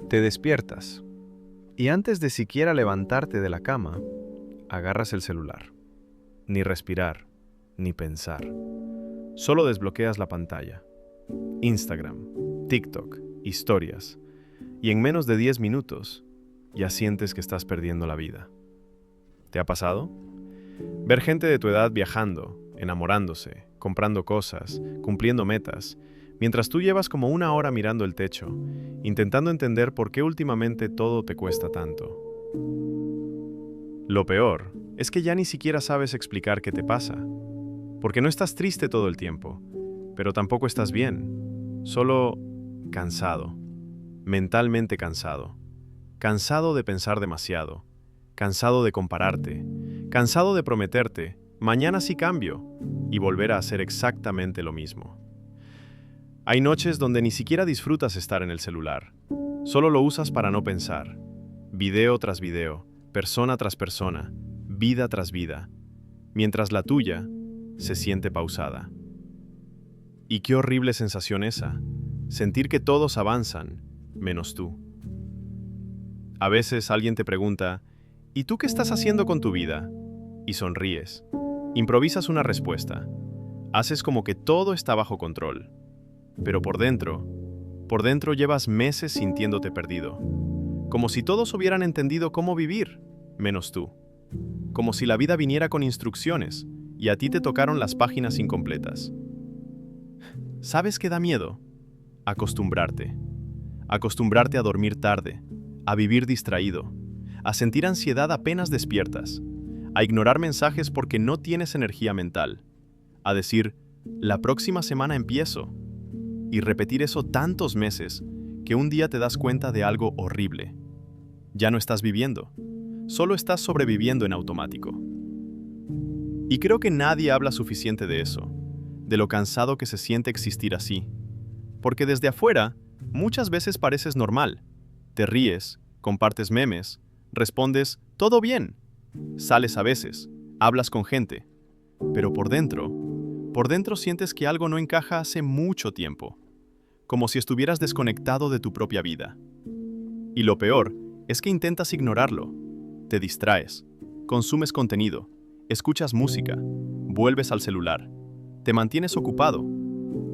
Te despiertas y antes de siquiera levantarte de la cama, agarras el celular. Ni respirar, ni pensar. Solo desbloqueas la pantalla. Instagram, TikTok, historias. Y en menos de 10 minutos, ya sientes que estás perdiendo la vida. ¿Te ha pasado? Ver gente de tu edad viajando, enamorándose, comprando cosas, cumpliendo metas, mientras tú llevas como una hora mirando el techo, intentando entender por qué últimamente todo te cuesta tanto. Lo peor es que ya ni siquiera sabes explicar qué te pasa, porque no estás triste todo el tiempo, pero tampoco estás bien, solo cansado, mentalmente cansado, cansado de pensar demasiado, cansado de compararte, cansado de prometerte, mañana sí cambio, y volver a hacer exactamente lo mismo. Hay noches donde ni siquiera disfrutas estar en el celular, solo lo usas para no pensar, video tras video, persona tras persona, vida tras vida, mientras la tuya se siente pausada. Y qué horrible sensación esa, sentir que todos avanzan, menos tú. A veces alguien te pregunta, ¿y tú qué estás haciendo con tu vida? Y sonríes. Improvisas una respuesta. Haces como que todo está bajo control. Pero por dentro llevas meses sintiéndote perdido. Como si todos hubieran entendido cómo vivir, menos tú. Como si la vida viniera con instrucciones y a ti te tocaron las páginas incompletas. ¿Sabes qué da miedo? Acostumbrarte. Acostumbrarte a dormir tarde, a vivir distraído, a sentir ansiedad apenas despiertas, a ignorar mensajes porque no tienes energía mental, a decir, la próxima semana empiezo, y repetir eso tantos meses que un día te das cuenta de algo horrible. Ya no estás viviendo, solo estás sobreviviendo en automático. Y creo que nadie habla suficiente de eso, de lo cansado que se siente existir así, porque desde afuera muchas veces pareces normal, te ríes, compartes memes, respondes «todo bien», sales a veces, hablas con gente, pero por dentro sientes que algo no encaja hace mucho tiempo, como si estuvieras desconectado de tu propia vida. Y lo peor es que intentas ignorarlo, te distraes, consumes contenido, escuchas música, vuelves al celular, te mantienes ocupado,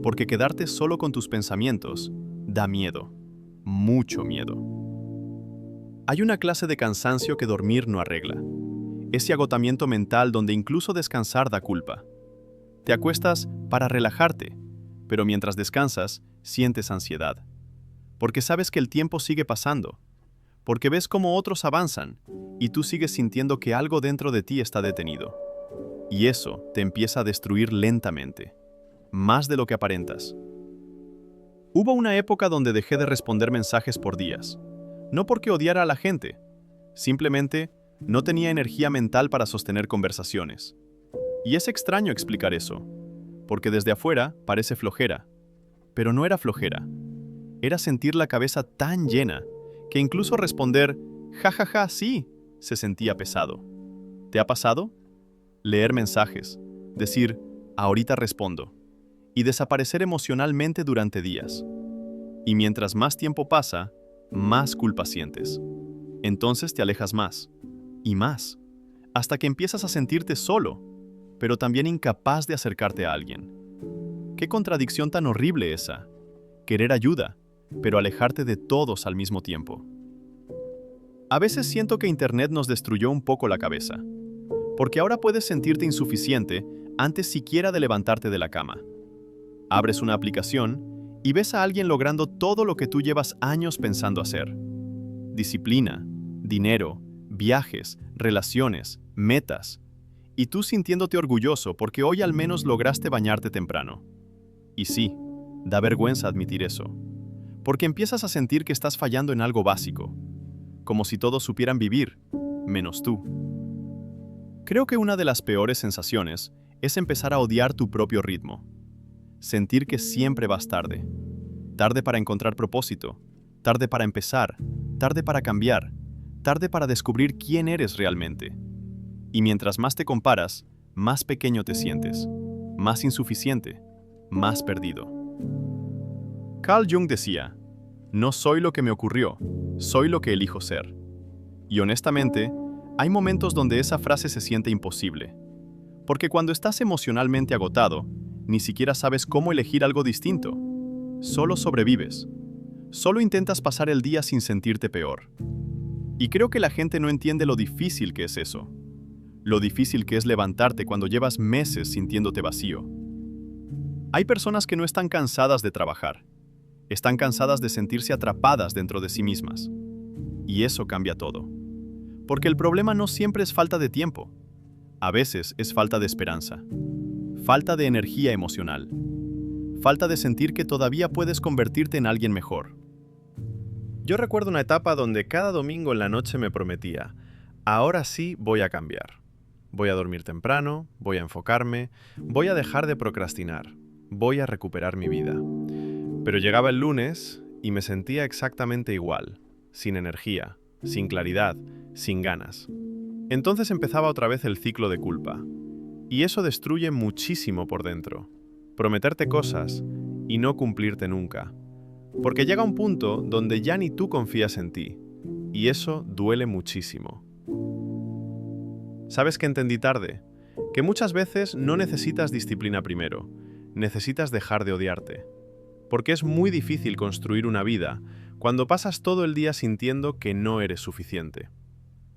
porque quedarte solo con tus pensamientos da miedo, mucho miedo. Hay una clase de cansancio que dormir no arregla, ese agotamiento mental donde incluso descansar da culpa. Te acuestas para relajarte, pero mientras descansas, sientes ansiedad. Porque sabes que el tiempo sigue pasando, porque ves cómo otros avanzan y tú sigues sintiendo que algo dentro de ti está detenido. Y eso te empieza a destruir lentamente, más de lo que aparentas. Hubo una época donde dejé de responder mensajes por días, no porque odiara a la gente, simplemente no tenía energía mental para sostener conversaciones. Y es extraño explicar eso, porque desde afuera parece flojera, pero no era flojera. Era sentir la cabeza tan llena que incluso responder «ja, ja, ja, sí» se sentía pesado. ¿Te ha pasado? Leer mensajes, decir «ahorita respondo» y desaparecer emocionalmente durante días. Y mientras más tiempo pasa, más culpa sientes. Entonces te alejas más, y más, hasta que empiezas a sentirte solo, pero también incapaz de acercarte a alguien. ¡Qué contradicción tan horrible esa! Querer ayuda, pero alejarte de todos al mismo tiempo. A veces siento que Internet nos destruyó un poco la cabeza, porque ahora puedes sentirte insuficiente antes siquiera de levantarte de la cama. Abres una aplicación y ves a alguien logrando todo lo que tú llevas años pensando hacer. Disciplina, dinero, viajes, relaciones, metas. Y tú sintiéndote orgulloso porque hoy al menos lograste bañarte temprano. Y sí, da vergüenza admitir eso, porque empiezas a sentir que estás fallando en algo básico, como si todos supieran vivir, menos tú. Creo que una de las peores sensaciones es empezar a odiar tu propio ritmo. Sentir que siempre vas tarde. Tarde para encontrar propósito, tarde para empezar, tarde para cambiar, tarde para descubrir quién eres realmente. Y mientras más te comparas, más pequeño te sientes, más insuficiente, más perdido. Carl Jung decía, No soy lo que me ocurrió, soy lo que elijo ser. Y honestamente, hay momentos donde esa frase se siente imposible. Porque cuando estás emocionalmente agotado, ni siquiera sabes cómo elegir algo distinto. Solo sobrevives. Solo intentas pasar el día sin sentirte peor. Y creo que la gente no entiende lo difícil que es eso. Lo difícil que es levantarte cuando llevas meses sintiéndote vacío. Hay personas que no están cansadas de trabajar. Están cansadas de sentirse atrapadas dentro de sí mismas. Y eso cambia todo. Porque el problema no siempre es falta de tiempo. A veces es falta de esperanza. Falta de energía emocional. Falta de sentir que todavía puedes convertirte en alguien mejor. Yo recuerdo una etapa donde cada domingo en la noche me prometía, ahora sí voy a cambiar. Voy a dormir temprano, voy a enfocarme, voy a dejar de procrastinar, voy a recuperar mi vida. Pero llegaba el lunes y me sentía exactamente igual, sin energía, sin claridad, sin ganas. Entonces empezaba otra vez el ciclo de culpa. Y eso destruye muchísimo por dentro. Prometerte cosas y no cumplirte nunca. Porque llega un punto donde ya ni tú confías en ti. Y eso duele muchísimo. ¿Sabes qué entendí tarde? Que muchas veces no necesitas disciplina primero. Necesitas dejar de odiarte. Porque es muy difícil construir una vida cuando pasas todo el día sintiendo que no eres suficiente.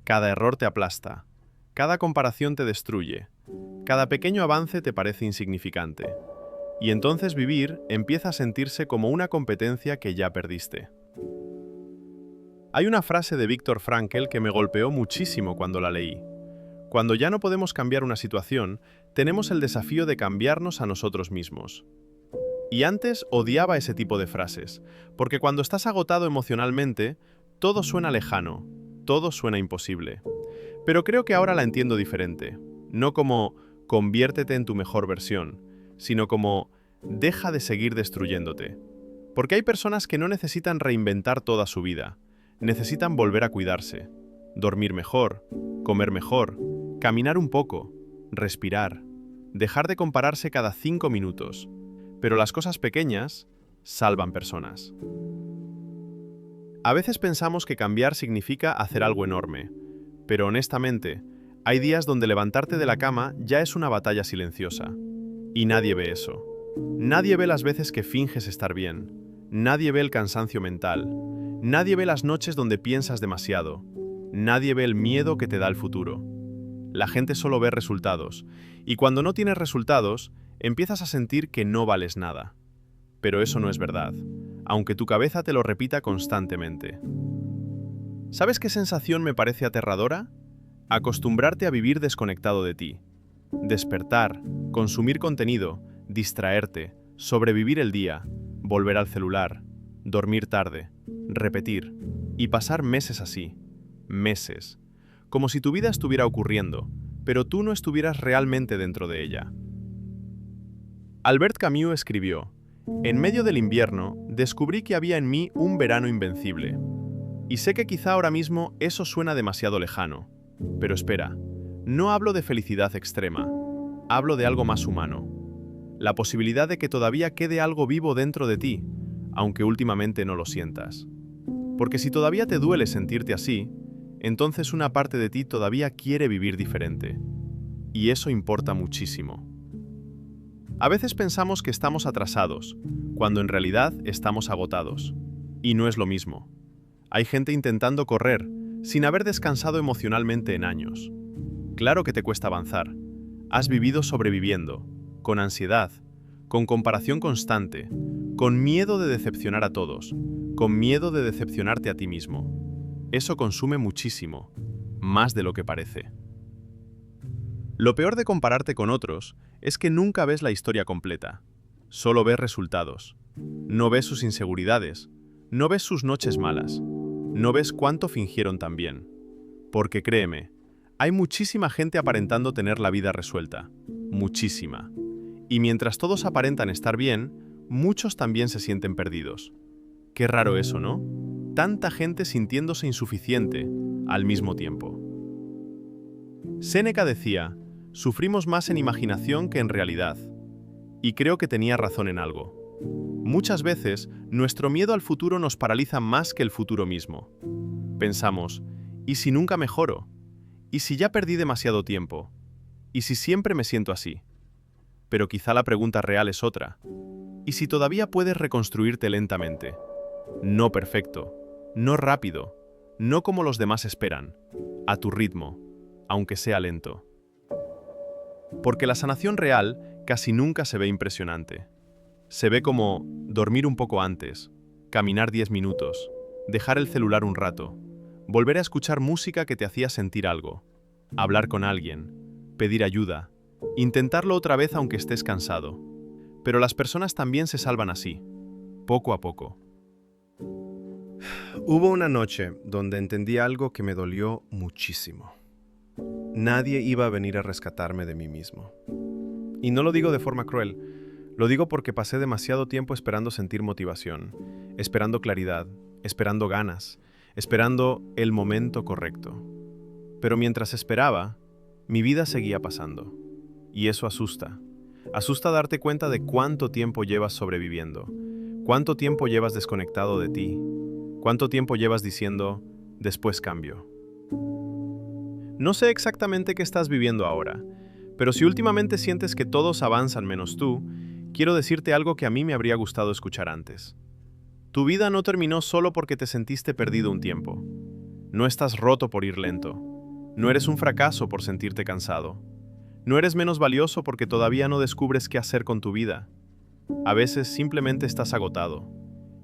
Cada error te aplasta. Cada comparación te destruye. Cada pequeño avance te parece insignificante. Y entonces vivir empieza a sentirse como una competencia que ya perdiste. Hay una frase de Viktor Frankl que me golpeó muchísimo cuando la leí. Cuando ya no podemos cambiar una situación, tenemos el desafío de cambiarnos a nosotros mismos. Y antes odiaba ese tipo de frases, porque cuando estás agotado emocionalmente, todo suena lejano, todo suena imposible. Pero creo que ahora la entiendo diferente, no como conviértete en tu mejor versión, sino como deja de seguir destruyéndote. Porque hay personas que no necesitan reinventar toda su vida, necesitan volver a cuidarse, dormir mejor, comer mejor, caminar un poco, respirar, dejar de compararse cada 5 minutos. Pero las cosas pequeñas salvan personas. A veces pensamos que cambiar significa hacer algo enorme, pero honestamente, hay días donde levantarte de la cama ya es una batalla silenciosa. Y nadie ve eso. Nadie ve las veces que finges estar bien. Nadie ve el cansancio mental. Nadie ve las noches donde piensas demasiado. Nadie ve el miedo que te da el futuro. La gente solo ve resultados, y cuando no tienes resultados, empiezas a sentir que no vales nada. Pero eso no es verdad, aunque tu cabeza te lo repita constantemente. ¿Sabes qué sensación me parece aterradora? Acostumbrarte a vivir desconectado de ti. Despertar, consumir contenido, distraerte, sobrevivir el día, volver al celular, dormir tarde, repetir, y pasar meses así. Meses. Como si tu vida estuviera ocurriendo, pero tú no estuvieras realmente dentro de ella. Albert Camus escribió, en medio del invierno, descubrí que había en mí un verano invencible. Y sé que quizá ahora mismo eso suena demasiado lejano. Pero espera, no hablo de felicidad extrema, hablo de algo más humano. La posibilidad de que todavía quede algo vivo dentro de ti, aunque últimamente no lo sientas. Porque si todavía te duele sentirte así, entonces una parte de ti todavía quiere vivir diferente. Y eso importa muchísimo. A veces pensamos que estamos atrasados, cuando en realidad estamos agotados. Y no es lo mismo. Hay gente intentando correr, sin haber descansado emocionalmente en años. Claro que te cuesta avanzar. Has vivido sobreviviendo, con ansiedad, con comparación constante, con miedo de decepcionar a todos, con miedo de decepcionarte a ti mismo. Eso consume muchísimo, más de lo que parece. Lo peor de compararte con otros es que nunca ves la historia completa. Solo ves resultados. No ves sus inseguridades. No ves sus noches malas. No ves cuánto fingieron también. Porque créeme, hay muchísima gente aparentando tener la vida resuelta. Muchísima. Y mientras todos aparentan estar bien, muchos también se sienten perdidos. Qué raro eso, ¿no? Tanta gente sintiéndose insuficiente al mismo tiempo. Séneca decía, sufrimos más en imaginación que en realidad. Y creo que tenía razón en algo. Muchas veces, nuestro miedo al futuro nos paraliza más que el futuro mismo. Pensamos, ¿y si nunca mejoro? ¿Y si ya perdí demasiado tiempo? ¿Y si siempre me siento así? Pero quizá la pregunta real es otra. ¿Y si todavía puedes reconstruirte lentamente? No perfecto, no rápido, no como los demás esperan, a tu ritmo, aunque sea lento. Porque la sanación real casi nunca se ve impresionante. Se ve como dormir un poco antes, caminar 10 minutos, dejar el celular un rato, volver a escuchar música que te hacía sentir algo, hablar con alguien, pedir ayuda, intentarlo otra vez aunque estés cansado. Pero las personas también se salvan así, poco a poco. Hubo una noche donde entendí algo que me dolió muchísimo. Nadie iba a venir a rescatarme de mí mismo. Y no lo digo de forma cruel, lo digo porque pasé demasiado tiempo esperando sentir motivación, esperando claridad, esperando ganas, esperando el momento correcto. Pero mientras esperaba, mi vida seguía pasando. Y eso asusta. Asusta darte cuenta de cuánto tiempo llevas sobreviviendo, cuánto tiempo llevas desconectado de ti, cuánto tiempo llevas diciendo, después cambio. No sé exactamente qué estás viviendo ahora, pero si últimamente sientes que todos avanzan menos tú, quiero decirte algo que a mí me habría gustado escuchar antes. Tu vida no terminó solo porque te sentiste perdido un tiempo. No estás roto por ir lento. No eres un fracaso por sentirte cansado. No eres menos valioso porque todavía no descubres qué hacer con tu vida. A veces simplemente estás agotado.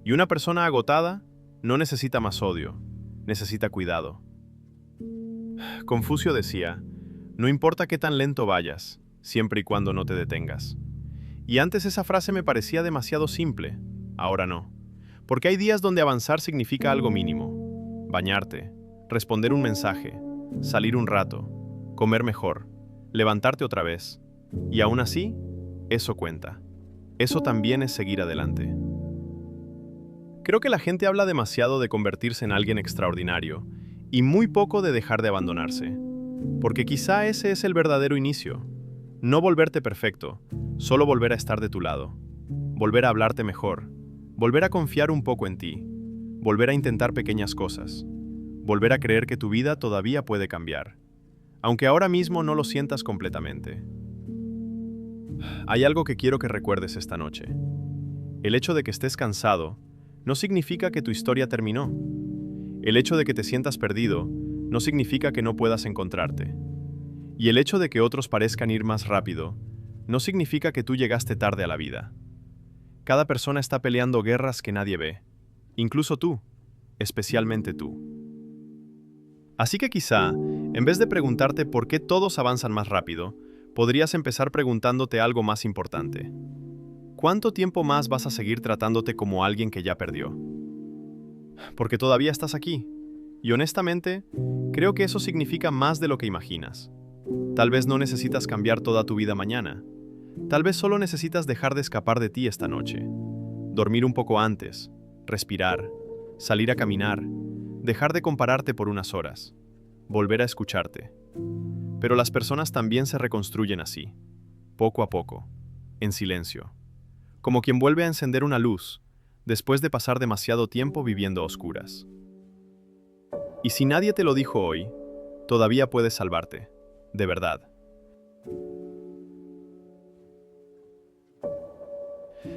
Y una persona agotada no necesita más odio, necesita cuidado. Confucio decía, no importa qué tan lento vayas, siempre y cuando no te detengas. Y antes esa frase me parecía demasiado simple, ahora no. Porque hay días donde avanzar significa algo mínimo. Bañarte, responder un mensaje, salir un rato, comer mejor, levantarte otra vez. Y aún así, eso cuenta. Eso también es seguir adelante. Creo que la gente habla demasiado de convertirse en alguien extraordinario y muy poco de dejar de abandonarse. Porque quizá ese es el verdadero inicio. No volverte perfecto, solo volver a estar de tu lado. Volver a hablarte mejor. Volver a confiar un poco en ti. Volver a intentar pequeñas cosas. Volver a creer que tu vida todavía puede cambiar. Aunque ahora mismo no lo sientas completamente. Hay algo que quiero que recuerdes esta noche. El hecho de que estés cansado no significa que tu historia terminó. El hecho de que te sientas perdido no significa que no puedas encontrarte. Y el hecho de que otros parezcan ir más rápido no significa que tú llegaste tarde a la vida. Cada persona está peleando guerras que nadie ve, incluso tú, especialmente tú. Así que quizá, en vez de preguntarte por qué todos avanzan más rápido, podrías empezar preguntándote algo más importante. ¿Cuánto tiempo más vas a seguir tratándote como alguien que ya perdió? Porque todavía estás aquí. Y honestamente, creo que eso significa más de lo que imaginas. Tal vez no necesitas cambiar toda tu vida mañana. Tal vez solo necesitas dejar de escapar de ti esta noche. Dormir un poco antes, respirar, salir a caminar, dejar de compararte por unas horas, volver a escucharte. Pero las personas también se reconstruyen así, poco a poco, en silencio. Como quien vuelve a encender una luz, después de pasar demasiado tiempo viviendo a oscuras. Y si nadie te lo dijo hoy, todavía puedes salvarte, de verdad.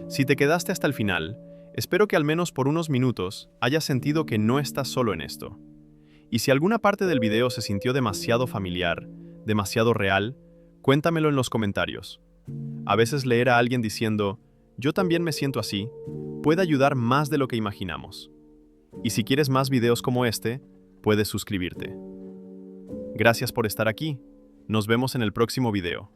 Si te quedaste hasta el final, espero que al menos por unos minutos hayas sentido que no estás solo en esto. Y si alguna parte del video se sintió demasiado familiar, demasiado real, cuéntamelo en los comentarios. A veces leer a alguien diciendo, yo también me siento así, puede ayudar más de lo que imaginamos. Y si quieres más videos como este, puedes suscribirte. Gracias por estar aquí. Nos vemos en el próximo video.